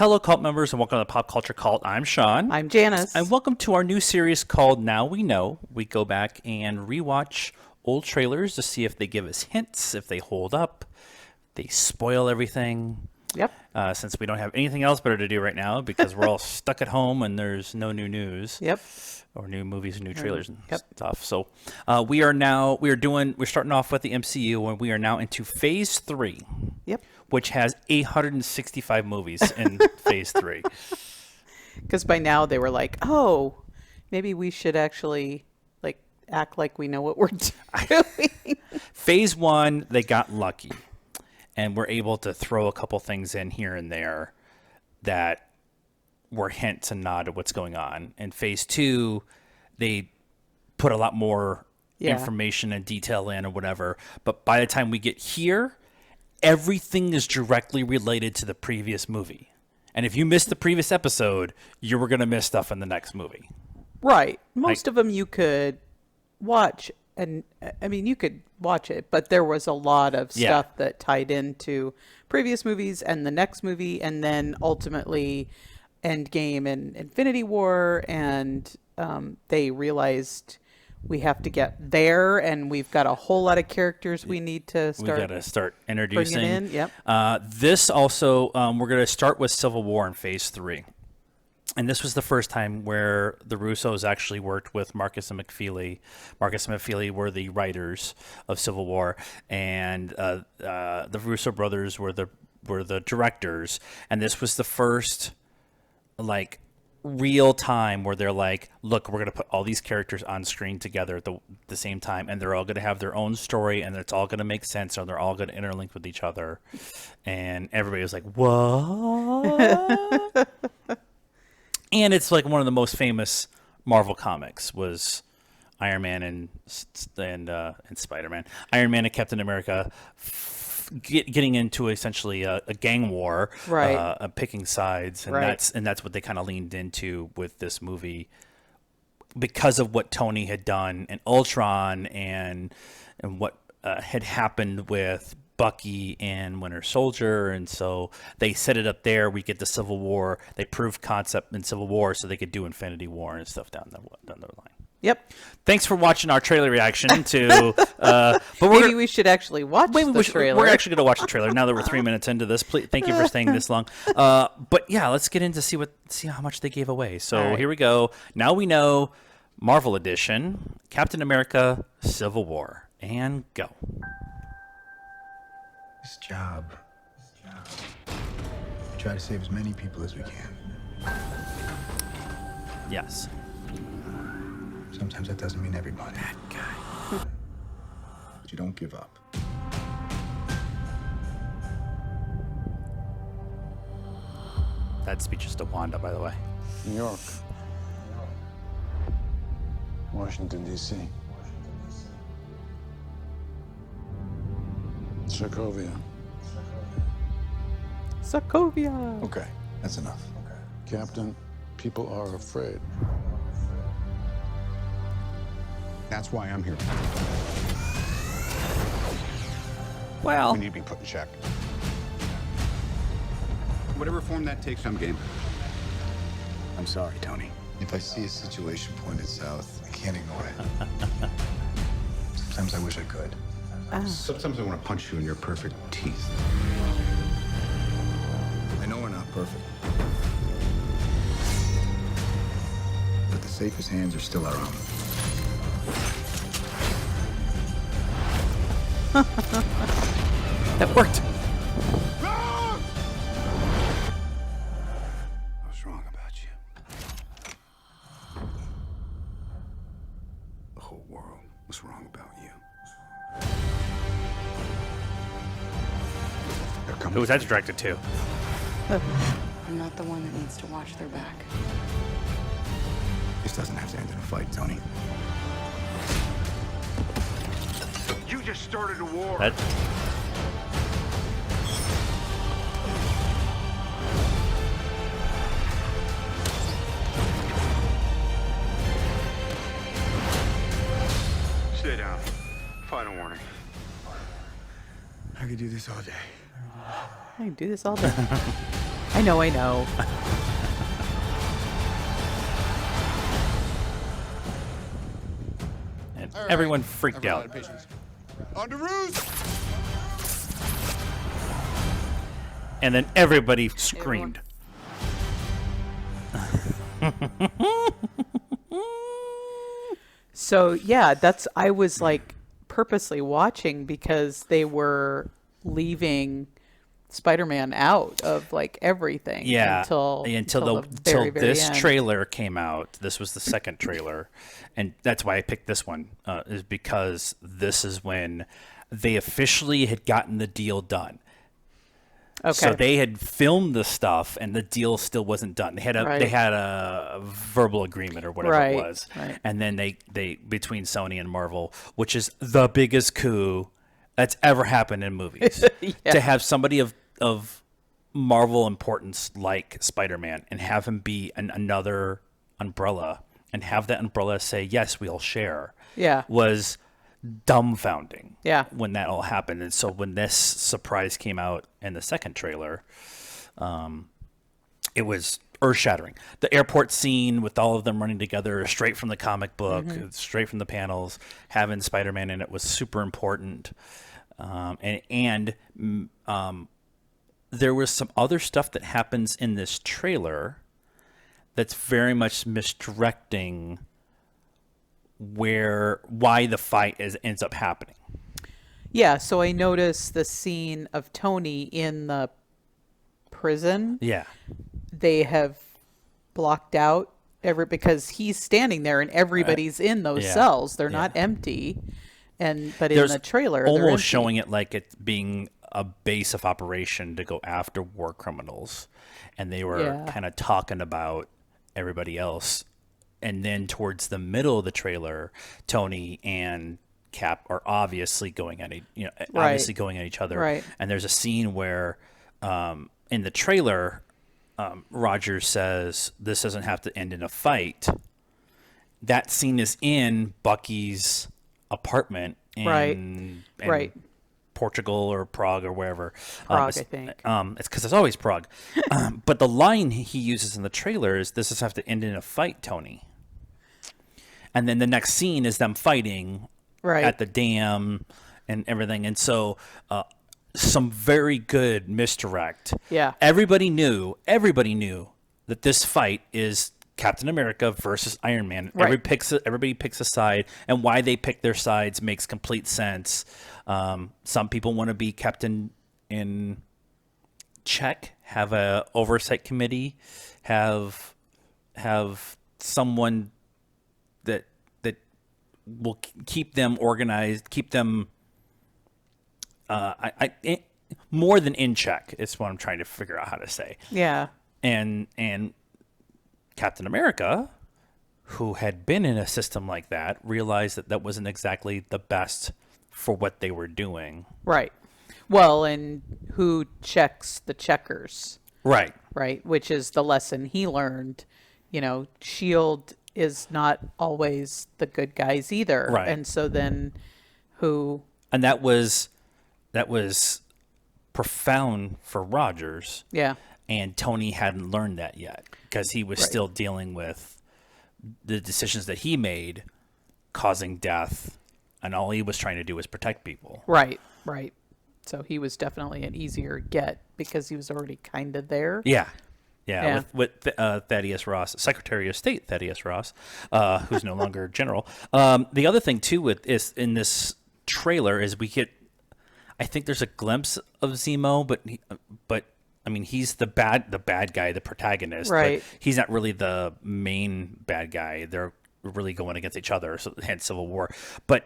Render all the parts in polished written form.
Hello, cult members, and welcome to Pop Culture Cult. I'm Sean. I'm Janice. And welcome to our new series called Now We Know. We go back and rewatch old trailers to see if they give us hints, if they hold up, they spoil everything. Yep. Since we don't have anything else better to do right now because we're all stuck at home and there's no new news. Yep. Or new movies and new trailers and Yep. stuff. So we're starting off with the MCU and we are now into Phase 3. Yep. Which has 865 movies in Phase 3. Because by now they were like, oh, maybe we should actually act like we know what we're doing. Phase 1, they got lucky. And were able to throw a couple things in here and there that were hints and nod at what's going on. In Phase 2, they put a lot more information and detail in or whatever. But by the time we get here, everything is directly related to the previous movie. And if you missed the previous episode, you were going to miss stuff in the next movie. Right. Most of them you could watch. And I mean, you could watch it, but there was a lot of stuff that tied into previous movies and the next movie. And then ultimately Endgame and Infinity War. And they realized we have to get there, and we've got a whole lot of characters we need to start. We got to start introducing. Bringing in. Yep. This also, we're going to start with Civil War in Phase 3. And this was the first time where the Russos actually worked with Marcus and McFeely. Marcus and McFeely were the writers of Civil War, and the Russo brothers were the directors. And this was the first, real time where they're like, look, we're going to put all these characters on screen together at the same time, and they're all going to have their own story, and it's all going to make sense, and they're all going to interlink with each other. And everybody was like, what? And it's like one of the most famous Marvel comics was Iron Man and Spider-Man. Iron Man and Captain America getting into essentially a gang war, right? Picking sides, and right. that's what they kind of leaned into with this movie because of what Tony had done in Ultron and what had happened with Bucky and Winter Soldier, and so they set it up there. We get the Civil War. They proved concept in Civil War, so they could do Infinity War and stuff down the line. Yep. Thanks for watching our trailer reaction to. But maybe we should actually watch the trailer. We're actually going to watch the trailer now that we're 3 minutes into this. Please, thank you for staying this long. But yeah, let's get in to see how much they gave away. So Here we go. Now we know Marvel Edition, Captain America, Civil War, and go. This job. We try to save as many people as we can. Yes. Sometimes that doesn't mean everybody. That guy. But you don't give up. That speech is to Wanda, by the way. New York. Washington, D.C. Sokovia. Sokovia. Okay, that's enough. Captain, people are afraid. That's why I'm here. Well, We need to be put in check. Whatever form that takes, I'm game. I'm sorry, Tony. If I see a situation pointed south, I can't ignore it. Sometimes I wish I could. Sometimes I want to punch you in your perfect teeth. I know we're not perfect. But the safest hands are still our own. that worked. What's wrong about you? The whole world was wrong about you. Who was that directed to? I'm not the one that needs to watch their back. This doesn't have to end in a fight, Tony. You just started a war. That. Stay down. Final warning. I could do this all day. I can do this all day. I know. And everyone freaked out. On the roof! And then everybody screamed. So yeah, I was like purposely watching because they were leaving Spider-Man out of like everything. Yeah, until until the very this end. trailer came out. This was the second trailer, and that's why I picked this one. Is because this is when they officially had gotten the deal done. Okay. So they had filmed the stuff, and the deal still wasn't done. They had a verbal agreement or whatever it was, and then they between Sony and Marvel, which is the biggest coup that's ever happened in movies, to have somebody of Marvel importance like Spider-Man and have him be another umbrella and have that umbrella say yes, we'll share. Yeah. Was dumbfounding. Yeah. When that all happened. And so when this surprise came out in the second trailer, it was earth-shattering. The airport scene with all of them running together straight from the comic book, straight from the panels, having Spider-Man in it was super important. And there was some other stuff that happens in this trailer that's very much misdirecting why the fight ends up happening. Yeah, so I noticed the scene of Tony in the prison. Yeah. They have blocked out because he's standing there and everybody's in those cells. They're not empty. But in the trailer, they're almost empty. showing it like it being a base of operation to go after war criminals, and they were kind of talking about everybody else. And then towards the middle of the trailer, Tony and Cap are obviously going at each other. Right. And there's a scene where, in the trailer, Rogers says this doesn't have to end in a fight. That scene is in Bucky's apartment in Portugal or Prague or wherever. Prague, I think. It's because it's always Prague. But the line he uses in the trailer is, "This doesn't have to end in a fight, Tony." And then the next scene is them fighting at the dam and everything. And so some very good misdirect. Yeah. Everybody knew that this fight is Captain America versus Iron Man. Right. Everybody picks a side, and why they pick their sides makes complete sense. Some people want to be Captain in check, have a oversight committee, have someone that will keep them organized, keep them more than in check. Is what I'm trying to figure out how to say. Yeah. And Captain America, who had been in a system like that, realized that wasn't exactly the best for what they were doing. Right. Well, and who checks the checkers? Right. Right. Which is the lesson he learned. S.H.I.E.L.D. is not always the good guys either. Right. And so then who... And that was profound for Rogers. Yeah. And Tony hadn't learned that yet because he was still dealing with the decisions that he made causing death, and all he was trying to do was protect people. Right. So he was definitely an easier get because he was already kind of there. Yeah. With Thaddeus Ross, Secretary of State Thaddeus Ross, who's no longer general. The other thing too is in this trailer is we get, I think there's a glimpse of Zemo, but I mean he's the bad guy, the protagonist. Right. But he's not really the main bad guy. They're really going against each other, so hence Civil War. But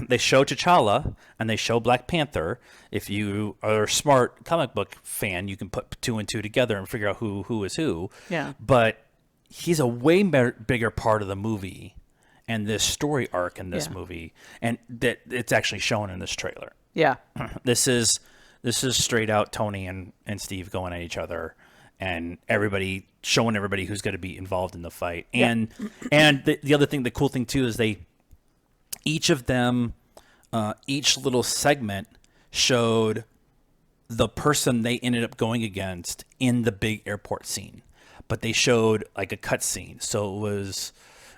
they show T'Challa and they show Black Panther. If you are a smart comic book fan, you can put two and two together and figure out who is who. Yeah. But he's a way bigger part of the movie and this story arc in this movie, and that it's actually shown in this trailer. Yeah. This is straight out Tony and Steve going at each other, and everybody showing everybody who's going to be involved in the fight. And the other thing, the cool thing too, is each of them, each little segment showed the person they ended up going against in the big airport scene, but they showed like a cut scene. So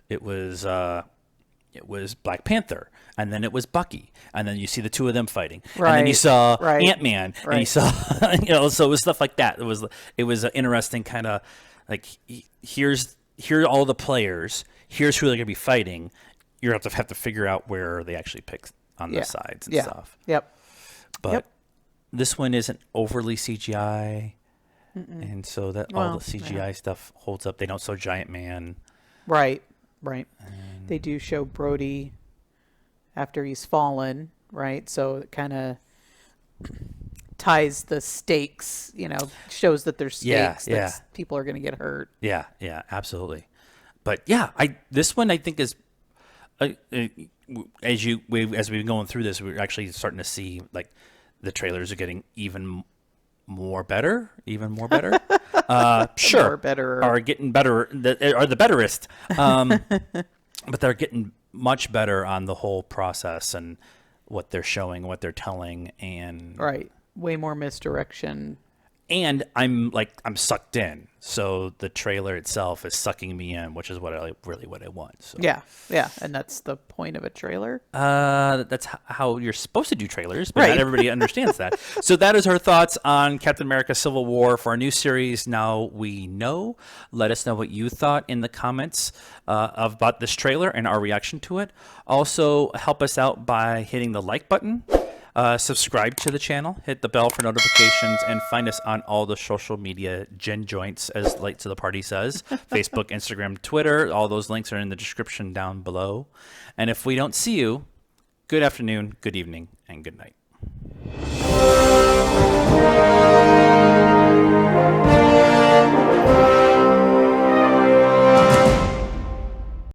it was Black Panther, and then it was Bucky, and then you see the two of them fighting, and then you saw Ant-Man, and you saw so it was stuff like that. It was an interesting kind of like here are all the players, here's who they're gonna be fighting. You have to figure out where they actually pick on the sides and stuff. Yep. But this one isn't overly CGI, and so that all the CGI stuff holds up. They don't show Giant Man. Right. They do show Brody after he's fallen, right? So it kind of ties the stakes, shows that there's stakes that people are going to get hurt. Yeah, absolutely. But this one I think is as we've been going through this, we're actually starting to see like the trailers are getting even more better. Sure, More better. Are getting better. Are the betterest. But they're getting much better on the whole process and what they're showing, what they're telling, and right. Way more misdirection. And I'm sucked in. So the trailer itself is sucking me in, which is what I want. So. Yeah, and that's the point of a trailer. That's how you're supposed to do trailers, but not everybody understands that. So that is her thoughts on Captain America: Civil War for our new series. Now we know. Let us know what you thought in the comments about this trailer and our reaction to it. Also, help us out by hitting the like button. Subscribe to the channel, hit the bell for notifications, and find us on all the social media gen joints, as Late to the Party says. Facebook, Instagram, Twitter. All those links are in the description down below. And if we don't see you, good afternoon, good evening, and good night.